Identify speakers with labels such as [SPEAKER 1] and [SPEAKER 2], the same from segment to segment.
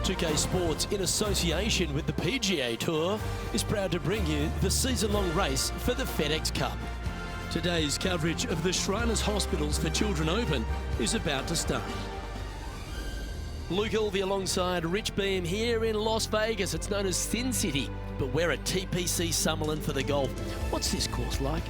[SPEAKER 1] 2K Sports, in association with the PGA Tour, is proud to bring you the season-long race for the FedEx Cup. Today's coverage of the Shriners Hospitals for Children Open is about to start. Luke Ilvey alongside Rich Beam here in Las Vegas. It's known as Sin City, but we're at TPC Summerlin for the golf. What's this course like?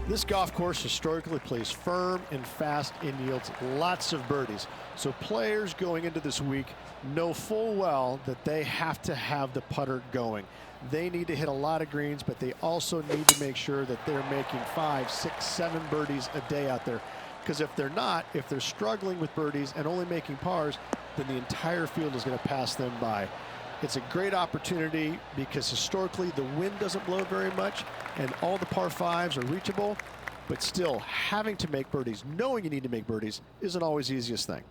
[SPEAKER 2] This golf course historically plays firm and fast and yields lots of birdies. So players going into this week know full well that they have to have the putter going. They need to hit a lot of greens, but they also need to make sure that they're making 5, 6, 7 birdies a day out there. Because if they're not, if they're struggling with birdies and only making pars, then the entire field is going to pass them by. It's a great opportunity because historically the wind doesn't blow very much and all the par 5s are reachable, but still having to make birdies, knowing you need to make birdies, isn't always the easiest thing.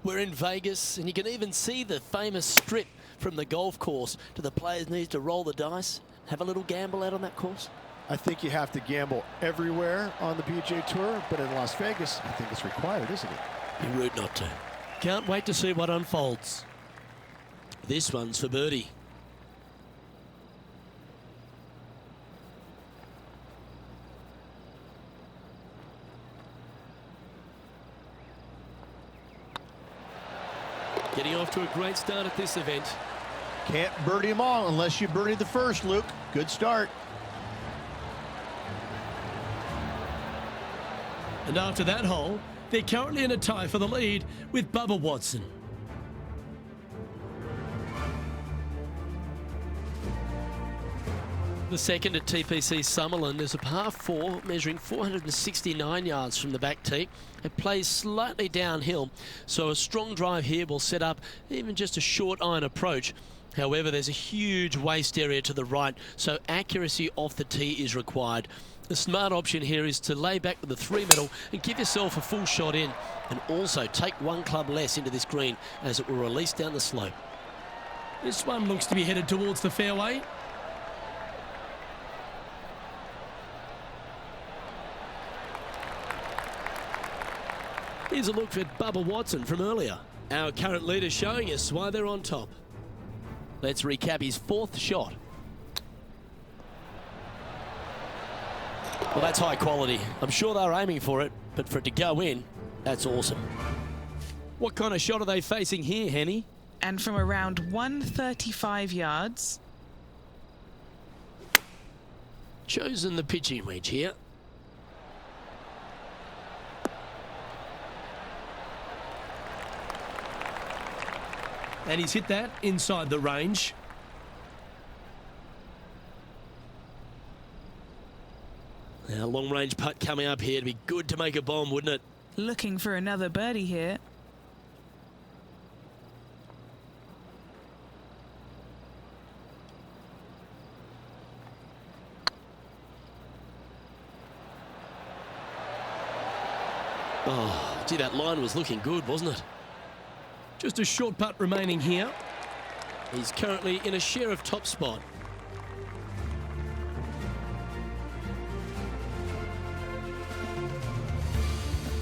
[SPEAKER 1] We're in Vegas and you can even see the famous strip from the golf course. Do the players need to roll the dice, have a little gamble out on that course?
[SPEAKER 2] I think you have to gamble everywhere on the PGA Tour, but in Las Vegas, I think it's required, isn't it?
[SPEAKER 1] Be rude not to. Can't wait to see what unfolds. This one's for birdie. Getting off to a great start at this event.
[SPEAKER 3] Can't birdie them all unless you birdie the first, Luke. Good start.
[SPEAKER 1] And after that hole, they're currently in a tie for the lead with Bubba Watson. The second at TPC Summerlin is a par 4 measuring 469 yards from the back tee. It plays slightly downhill, so a strong drive here will set up even just a short iron approach. However, there's a huge waste area to the right, so accuracy off the tee is required. The smart option here is to lay back with the 3-metal and give yourself a full shot in, and also take one club less into this green as it will release down the slope. This one looks to be headed towards the fairway. Here's a look at Bubba Watson from earlier. Our current leader showing us why they're on top. Let's recap his 4th shot. Well, that's high quality. I'm sure they're aiming for it, but for it to go in, that's awesome. What kind of shot are they facing here, Henny?
[SPEAKER 4] And from around 135 yards.
[SPEAKER 1] Chosen the pitching wedge here. And he's hit that inside the range. Now, long-range putt coming up here. It'd be good to make a bomb, wouldn't it?
[SPEAKER 4] Looking for another birdie here.
[SPEAKER 1] Oh, gee, that line was looking good, wasn't it? Just a short putt remaining here. He's currently in a share of top spot.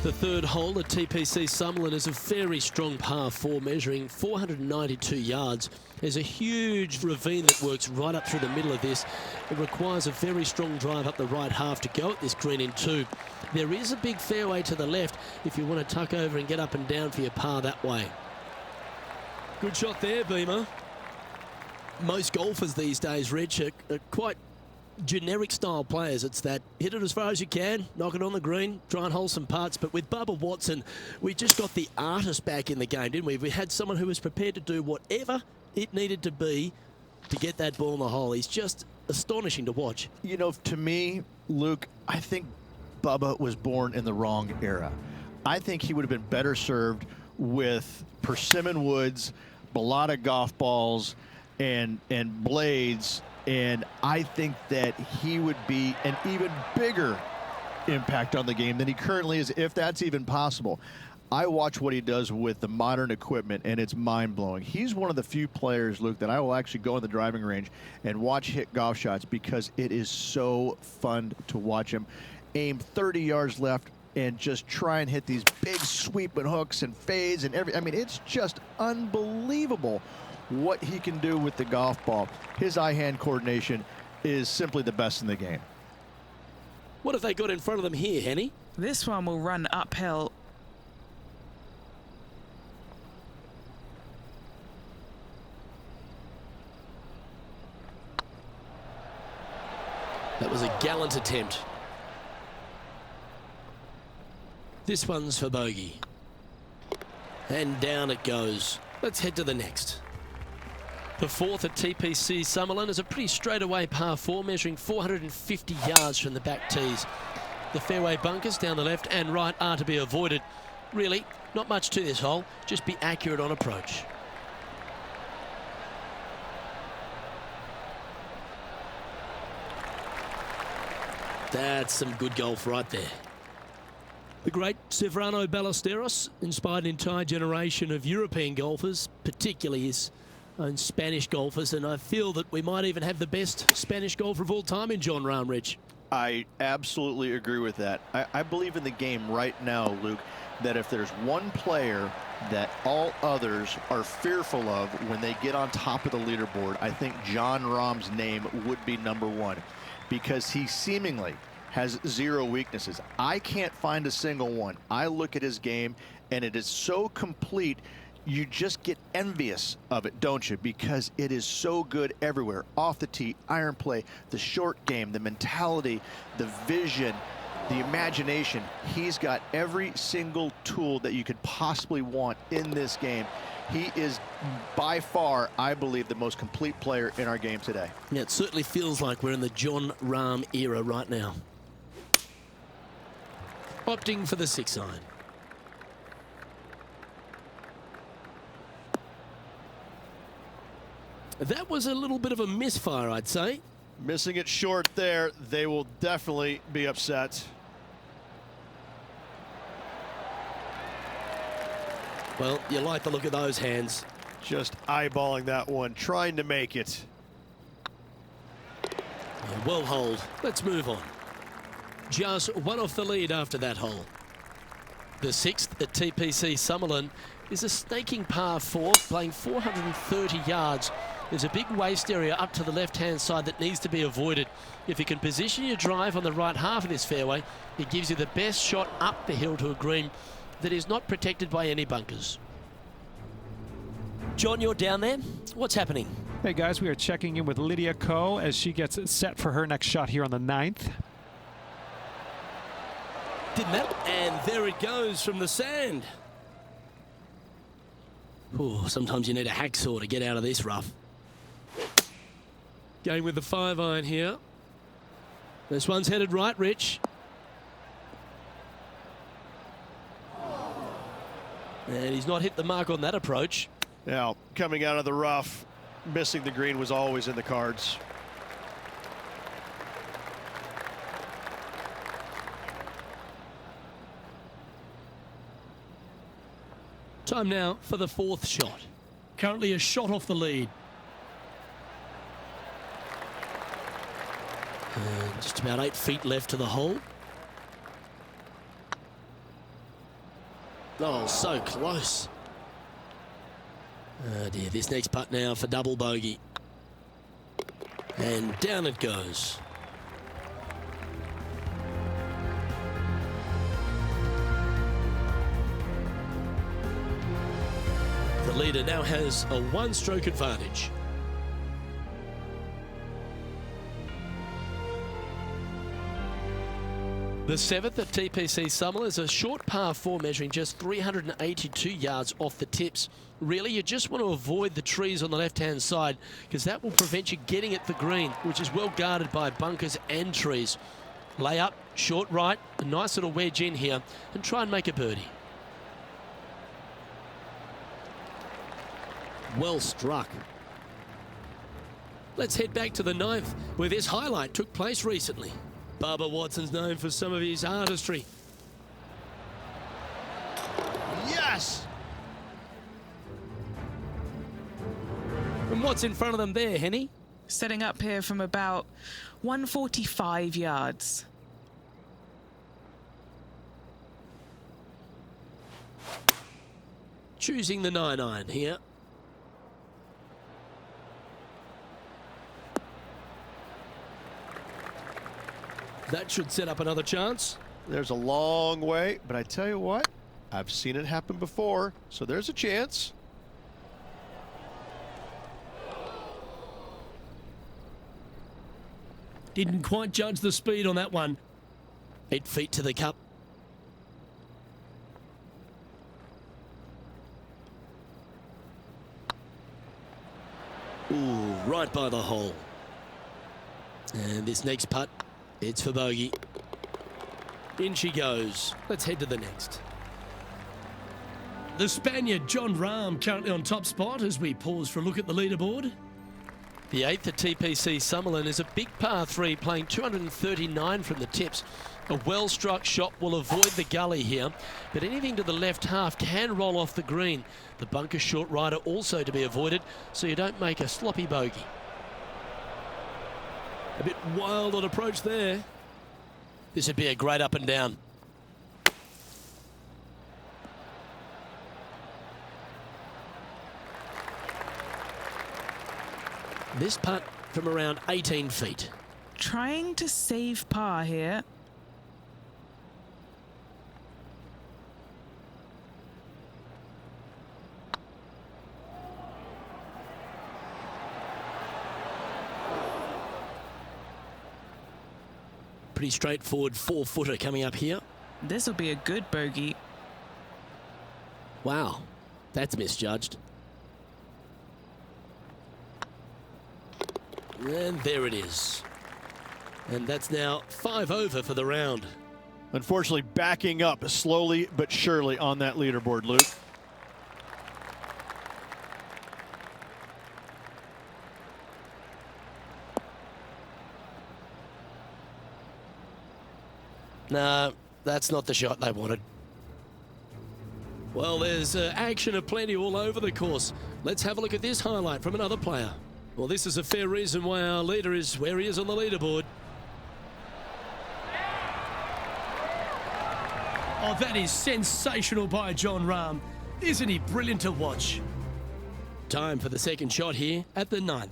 [SPEAKER 1] The third hole at TPC Summerlin is a very strong par 4 measuring 492 yards. There's a huge ravine that works right up through the middle of this. It requires a very strong drive up the right half to go at this green in 2. There is a big fairway to the left if you want to tuck over and get up and down for your par that way. Good shot there, Beamer. Most golfers these days, Rich, are quite generic style players. It's that hit it as far as you can, knock it on the green, try and hold some putts. But with Bubba Watson, we just got the artist back in the game, didn't we? We had someone who was prepared to do whatever it needed to be to get that ball in the hole. He's just astonishing to watch.
[SPEAKER 3] You know, to me, Luke, I think Bubba was born in the wrong era. I think he would have been better served with persimmon woods, balata golf balls, and blades, and I think that he would be an even bigger impact on the game than he currently is, if that's even possible. I watch what he does with the modern equipment, and it's mind-blowing. He's one of the few players, Luke, that I will actually go in the driving range and watch hit golf shots because it is so fun to watch him aim 30 yards left, and just try and hit these big sweeping hooks and fades and I mean, it's just unbelievable what he can do with the golf ball. His eye-hand coordination is simply the best in the game.
[SPEAKER 1] What have they got in front of them here, Henny?
[SPEAKER 4] This one will run uphill.
[SPEAKER 1] That was a gallant attempt. This one's for bogey. And down it goes. Let's head to the next. The fourth at TPC Summerlin is a pretty straightaway par 4, measuring 450 yards from the back tees. The fairway bunkers down the left and right are to be avoided. Really, not much to this hole. Just be accurate on approach. That's some good golf right there. The great Severano Ballesteros inspired an entire generation of European golfers, particularly his own Spanish golfers, and I feel that we might even have the best Spanish golfer of all time in Jon Rahm, Rich.
[SPEAKER 3] I absolutely agree with that. I believe in the game right now, Luke, that if there's one player that all others are fearful of when they get on top of the leaderboard, I think Jon Rahm's name would be #1, because he seemingly has zero weaknesses. I can't find a single one. I look at his game and it is so complete, you just get envious of it, don't you? Because it is so good everywhere. Off the tee, iron play, the short game, the mentality, the vision, the imagination. He's got every single tool that you could possibly want in this game. He is by far, I believe, the most complete player in our game today.
[SPEAKER 1] Yeah, it certainly feels like we're in the Jon Rahm era right now. Opting for the 6-iron. That was a little bit of a misfire, I'd say.
[SPEAKER 2] Missing it short there, they will definitely be upset.
[SPEAKER 1] Well, you like the look of those hands.
[SPEAKER 2] Just eyeballing that one, trying to make it.
[SPEAKER 1] Yeah, well holed. Let's move on. Just one off the lead after that hole. The sixth at TPC Summerlin is a snaking par 4, playing 430 yards. There's a big waste area up to the left-hand side that needs to be avoided. If you can position your drive on the right half of this fairway, it gives you the best shot up the hill to a green that is not protected by any bunkers. John, you're down there. What's happening?
[SPEAKER 5] Hey guys, we are checking in with Lydia Ko as she gets set for her next shot here on the 9th.
[SPEAKER 1] Didn't that? And there it goes from the sand. Ooh, sometimes you need a hacksaw to get out of this rough. Going with the 5-iron here. This one's headed right, Rich. And he's not hit the mark on that approach.
[SPEAKER 2] Now, coming out of the rough, missing the green was always in the cards.
[SPEAKER 1] Time now for the 4th shot. Currently a shot off the lead. And just about 8 feet left to the hole. Oh, so close. Oh dear, this next putt now for double bogey. And down it goes. The leader now has a 1-stroke advantage. The 7th at TPC Summerlin is a short par 4 measuring just 382 yards off the tips. Really, you just want to avoid the trees on the left-hand side because that will prevent you getting at the green, which is well guarded by bunkers and trees. Lay up, short right, a nice little wedge in here, and try and make a birdie. Well struck. Let's head back to the 9th, where this highlight took place recently. Bubba Watson's known for some of his artistry.
[SPEAKER 2] Yes!
[SPEAKER 1] And what's in front of them there, Henny?
[SPEAKER 4] Setting up here from about 145 yards.
[SPEAKER 1] choosing the 9-iron here. That should set up another chance.
[SPEAKER 2] There's a long way, but I tell you what, I've seen it happen before, so there's a chance.
[SPEAKER 1] Didn't quite judge the speed on that one. 8 feet to the cup. Ooh, right by the hole. And this next putt, it's for bogey. In she goes. Let's head to the next. The Spaniard, Jon Rahm, currently on top spot as we pause for a look at the leaderboard. The 8th at TPC Summerlin is a big par 3, playing 239 from the tips. A well-struck shot will avoid the gully here, but anything to the left half can roll off the green. The bunker short rider also to be avoided, so you don't make a sloppy bogey. A bit wild on approach there. This would be a great up and down. This putt from around 18 feet.
[SPEAKER 4] Trying to save par here.
[SPEAKER 1] Pretty straightforward 4-footer coming up here.
[SPEAKER 4] This will be a good bogey.
[SPEAKER 1] Wow, that's misjudged. And there it is. And that's now 5 over for the round.
[SPEAKER 2] Unfortunately, backing up slowly but surely on that leaderboard, Luke.
[SPEAKER 1] No, that's not the shot they wanted. Well, there's action aplenty all over the course. Let's have a look at this highlight from another player. Well, this is a fair reason why our leader is where he is on the leaderboard. Oh, that is sensational by Jon Rahm. Isn't he brilliant to watch? Time for the second shot here at the 9th.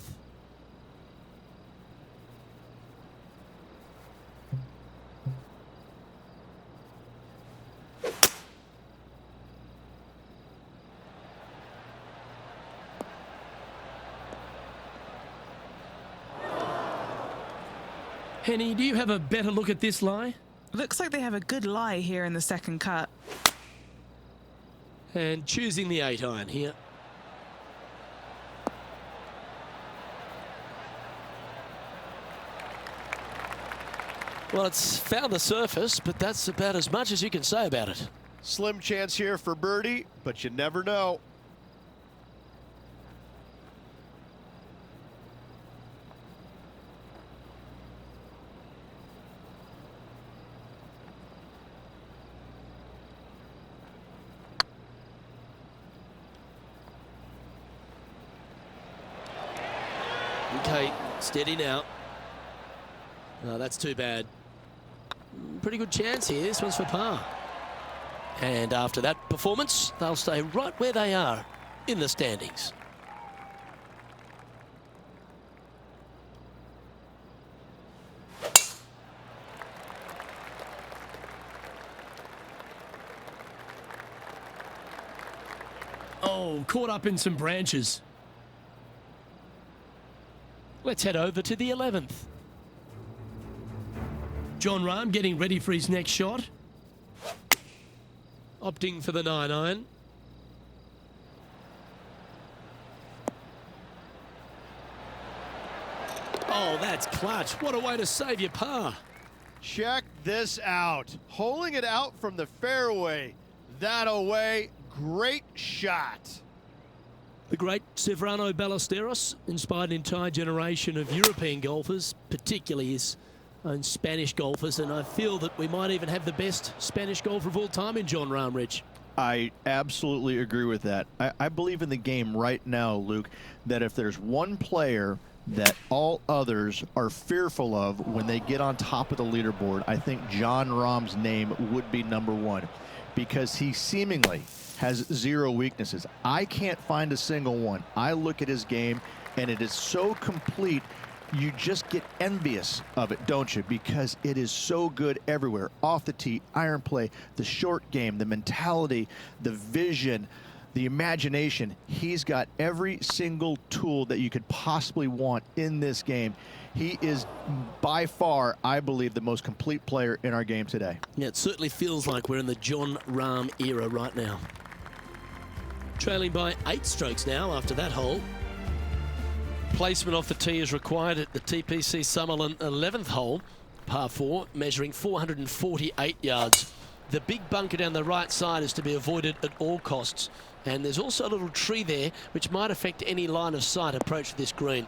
[SPEAKER 1] Henny, do you have a better look at this lie?
[SPEAKER 4] Looks like they have a good lie here in the second cut.
[SPEAKER 1] And choosing the 8-iron here. Well, it's found the surface, but that's about as much as you can say about it.
[SPEAKER 2] Slim chance here for birdie, but you never know.
[SPEAKER 1] Okay, steady now. No, that's too bad. Pretty good chance here. This one's for par. And after that performance, they'll stay right where they are in the standings. Oh, caught up in some branches. Let's head over to the 11th. Jon Rahm getting ready for his next shot. Opting for the 9-iron. Oh, that's clutch. What a way to save your par.
[SPEAKER 2] Check this out. Holing it out from the fairway. That away. Great shot.
[SPEAKER 1] The great Severano Ballesteros inspired an entire generation of European golfers, particularly his own Spanish golfers, and I feel that we might even have the best Spanish golfer of all time in Jon Rahm, Rich.
[SPEAKER 3] I absolutely agree with that. I believe in the game right now, Luke, that if there's one player that all others are fearful of when they get on top of the leaderboard, I think Jon Rahm's name would be number one. because he seemingly has zero weaknesses. I can't find a single one. I look at his game, and it is so complete, you just get envious of it, don't you? Because it is so good everywhere. Off the tee, iron play, the short game, the mentality, the vision, the imagination. He's got every single tool that you could possibly want in this game. He is by far, I believe, the most complete player in our game today.
[SPEAKER 1] Yeah, it certainly feels like we're in the Jon Rahm era right now. Trailing by 8 strokes now after that hole. Placement off the tee is required at the TPC Summerlin 11th hole, par 4, measuring 448 yards. The big bunker down the right side is to be avoided at all costs. And there's also a little tree there which might affect any line of sight approach to this green.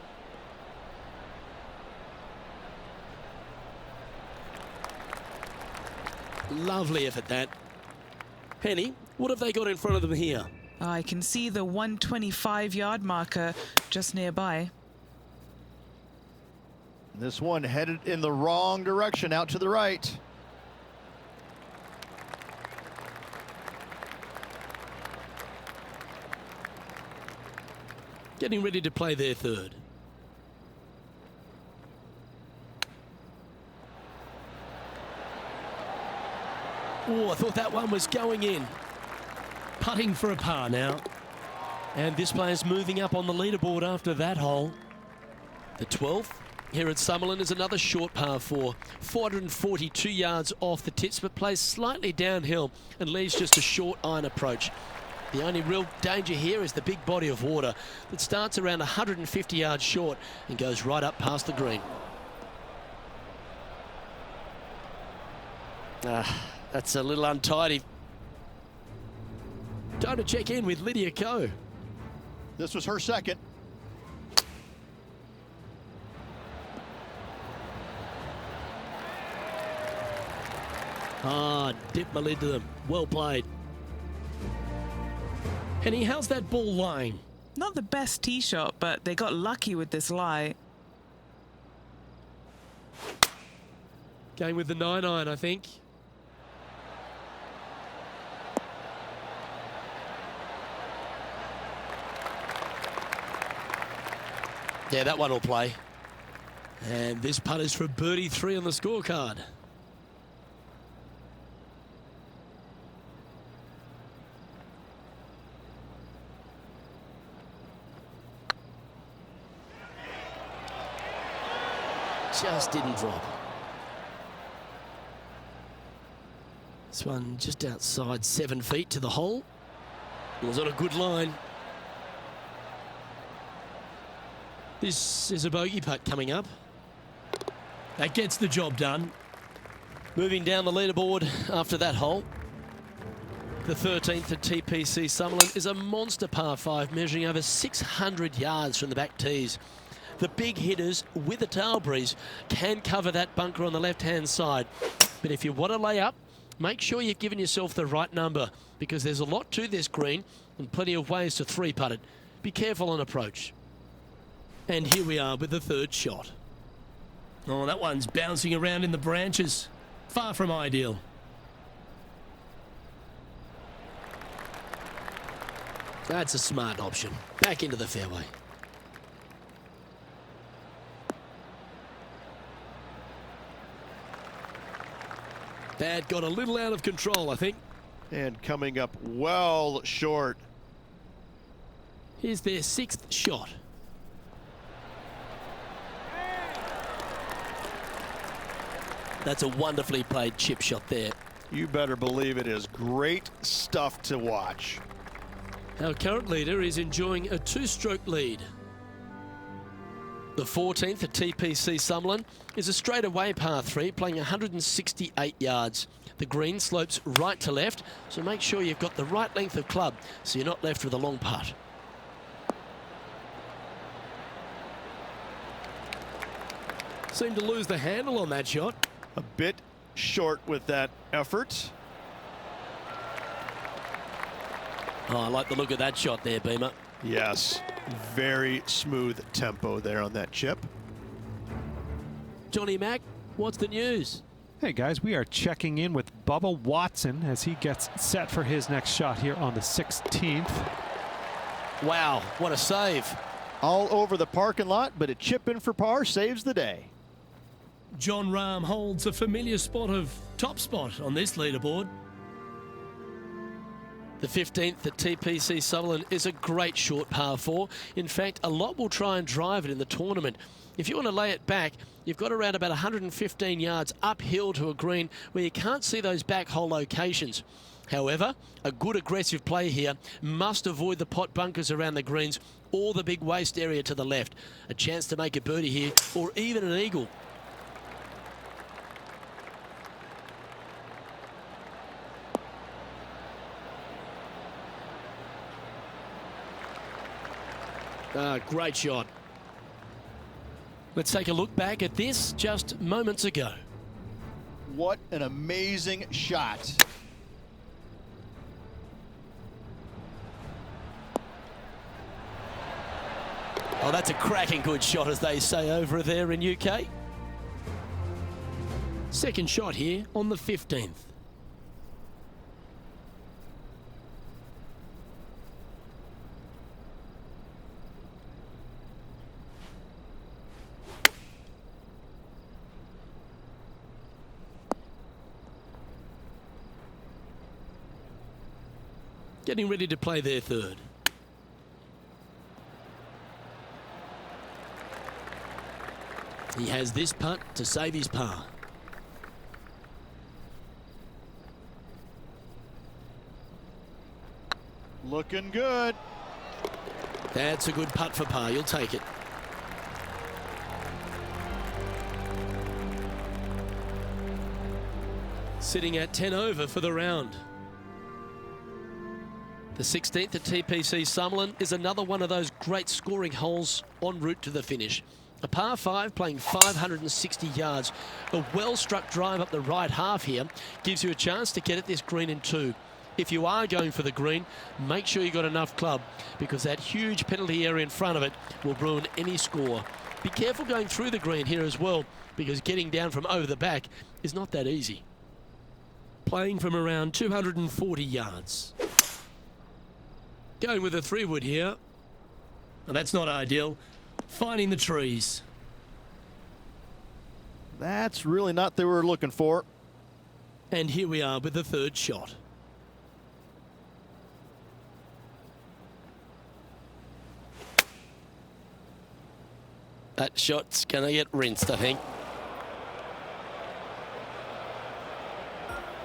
[SPEAKER 1] Lovely effort, that. Henny, what have they got in front of them here?
[SPEAKER 4] I can see the 125-yard marker just nearby.
[SPEAKER 3] This one headed in the wrong direction, out to the right.
[SPEAKER 1] Getting ready to play their third. Oh, I thought that one was going in. Putting for a par now. And this player's moving up on the leaderboard after that hole. The 12th here at Summerlin is another short par 4. 442 yards off the tips, but plays slightly downhill and leaves just a short iron approach. The only real danger here is the big body of water that starts around 150 yards short and goes right up past the green. That's a little untidy. Time to check in with Lydia Ko.
[SPEAKER 2] This was her second.
[SPEAKER 1] Dip my lid to them. Well played. Henny, how's that ball lying?
[SPEAKER 4] Not the best tee shot, but they got lucky with this lie.
[SPEAKER 1] Going with the 9-iron, I think. Yeah, that one will play. And this putt is for birdie 3 on the scorecard. Just didn't drop. This one just outside 7 feet to the hole. It was on a good line. This is a bogey putt coming up. That gets the job done. Moving down the leaderboard after that hole. The 13th at TPC Summerlin is a monster par 5 measuring over 600 yards from the back tees. The big hitters with a tail breeze can cover that bunker on the left-hand side. But if you want to lay up, make sure you've given yourself the right number because there's a lot to this green and plenty of ways to 3-putt it. Be careful on approach. And here we are with the third shot. Oh, that one's bouncing around in the branches. Far from ideal. That's a smart option. Back into the fairway. That got a little out of control, I think.
[SPEAKER 2] And coming up well short.
[SPEAKER 1] Here's their 6th shot. That's a wonderfully played chip shot there.
[SPEAKER 2] You better believe it is great stuff to watch.
[SPEAKER 1] Our current leader is enjoying a 2-stroke lead. The 14th at TPC Summerlin is a straightaway par 3 playing 168 yards. The green slopes right to left, so make sure you've got the right length of club so you're not left with a long putt. Seemed to lose the handle on that shot.
[SPEAKER 2] A bit short with that effort.
[SPEAKER 1] Oh, I like the look of that shot there, Beamer.
[SPEAKER 2] Yes, very smooth tempo there on that chip.
[SPEAKER 1] Johnny Mack, what's the news?
[SPEAKER 5] Hey guys, we are checking in with Bubba Watson as he gets set for his next shot here on the 16th.
[SPEAKER 1] Wow, what a save.
[SPEAKER 3] All over the parking lot, but a chip in for par saves the day.
[SPEAKER 6] Jon Rahm holds a familiar spot of top spot on this leaderboard.
[SPEAKER 1] The 15th at TPC Sutherland is a great short par 4. In fact, a lot will try and drive it in the tournament. If you want to lay it back, you've got around about 115 yards uphill to a green where you can't see those back hole locations. However, a good aggressive play here must avoid the pot bunkers around the greens or the big waste area to the left. A chance to make a birdie here or even an eagle. Great shot. Let's take a look back at this just moments ago.
[SPEAKER 3] What an amazing shot.
[SPEAKER 1] Oh, that's a cracking good shot, as they say over there in UK. Second shot here on the 15th. Getting ready to play their third. He has this putt to save his par.
[SPEAKER 3] Looking good.
[SPEAKER 1] That's a good putt for par. You'll take it. Sitting at 10 over for the round. The 16th at TPC Summerlin is another one of those great scoring holes en route to the finish. A par 5 playing 560 yards. A well-struck drive up the right half here gives you a chance to get at this green in 2. If you are going for the green, make sure you got enough club, because that huge penalty area in front of it will ruin any score. Be careful going through the green here as well, because getting down from over the back is not that easy. Playing from around 240 yards. Going with a 3-wood here. Well, that's not ideal. Finding the trees.
[SPEAKER 3] That's really not what we were looking for.
[SPEAKER 1] And here we are with the third shot. That shot's going to get rinsed, I think.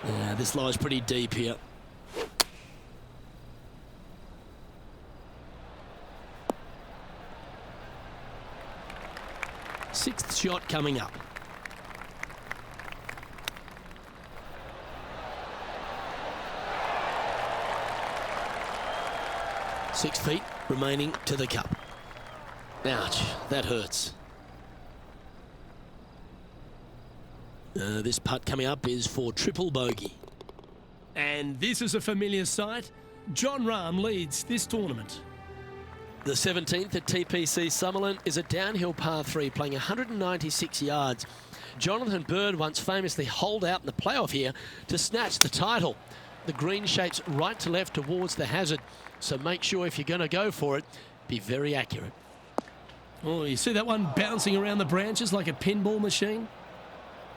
[SPEAKER 1] Yeah, this lies pretty deep here. Sixth shot coming up. Six feet remaining to the cup. Ouch, that hurts. This putt coming up is for triple bogey.
[SPEAKER 6] And this is a familiar sight. Jon Rahm leads this tournament.
[SPEAKER 1] The 17th at TPC Summerlin is a downhill par 3 playing 196 yards. Jonathan Bird once famously holed out in the playoff here to snatch the title. The green shapes right to left towards the hazard, so make sure if you're going to go for it, be very accurate.
[SPEAKER 6] Oh, you see that one bouncing around the branches like a pinball machine?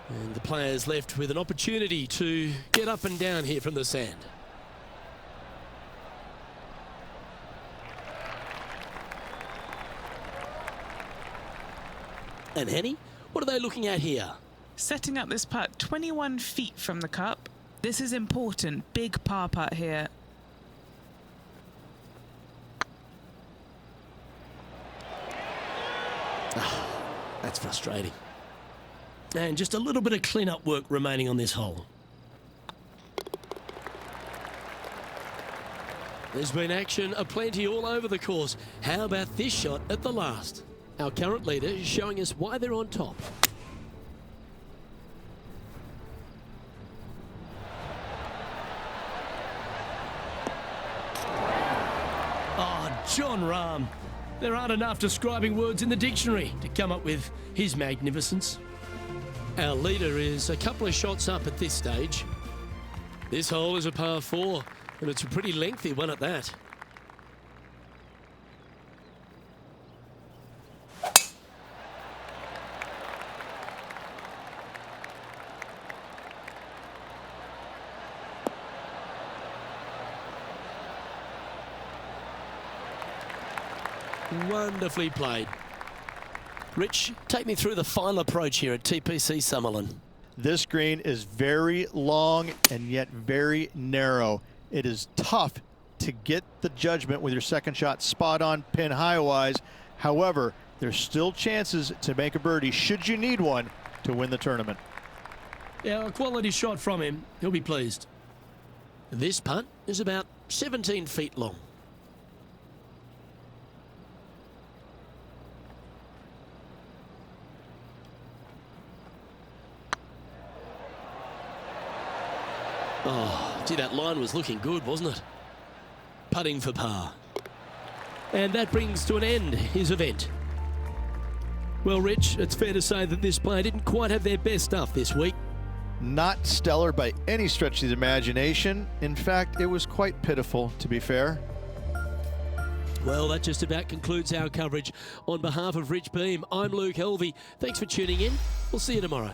[SPEAKER 1] And the players left with an opportunity to get up and down here from the sand. And Henny, what are they looking at here?
[SPEAKER 4] Setting up this putt 21 feet from the cup. This is important. Big par putt here.
[SPEAKER 1] That's frustrating.
[SPEAKER 6] And just a little bit of clean-up work remaining on this hole.
[SPEAKER 1] There's been action aplenty all over the course. How about this shot at the last? Our current leader is showing us why they're on top.
[SPEAKER 6] Oh, Jon Rahm. There aren't enough describing words in the dictionary to come up with his magnificence.
[SPEAKER 1] Our leader is a couple of shots up at this stage. This hole is a par 4, and it's a pretty lengthy one at that. Wonderfully played. Rich, take me through the final approach here at TPC Summerlin.
[SPEAKER 3] This green is very long and yet very narrow. It is tough to get the judgment with your second shot spot on pin high wise. However, there's still chances to make a birdie should you need one to win the tournament.
[SPEAKER 6] Yeah, a quality shot from him. He'll be pleased.
[SPEAKER 1] This putt is about 17 feet long. Oh, gee, that line was looking good, wasn't it? Putting for par. And that brings to an end his event. Well, Rich, it's fair to say that this player didn't quite have their best stuff this week.
[SPEAKER 3] Not stellar by any stretch of the imagination. In fact, it was quite pitiful, to be fair.
[SPEAKER 1] Well, that just about concludes our coverage. On behalf of Rich Beam, I'm Luke Helvey. Thanks for tuning in. We'll see you tomorrow.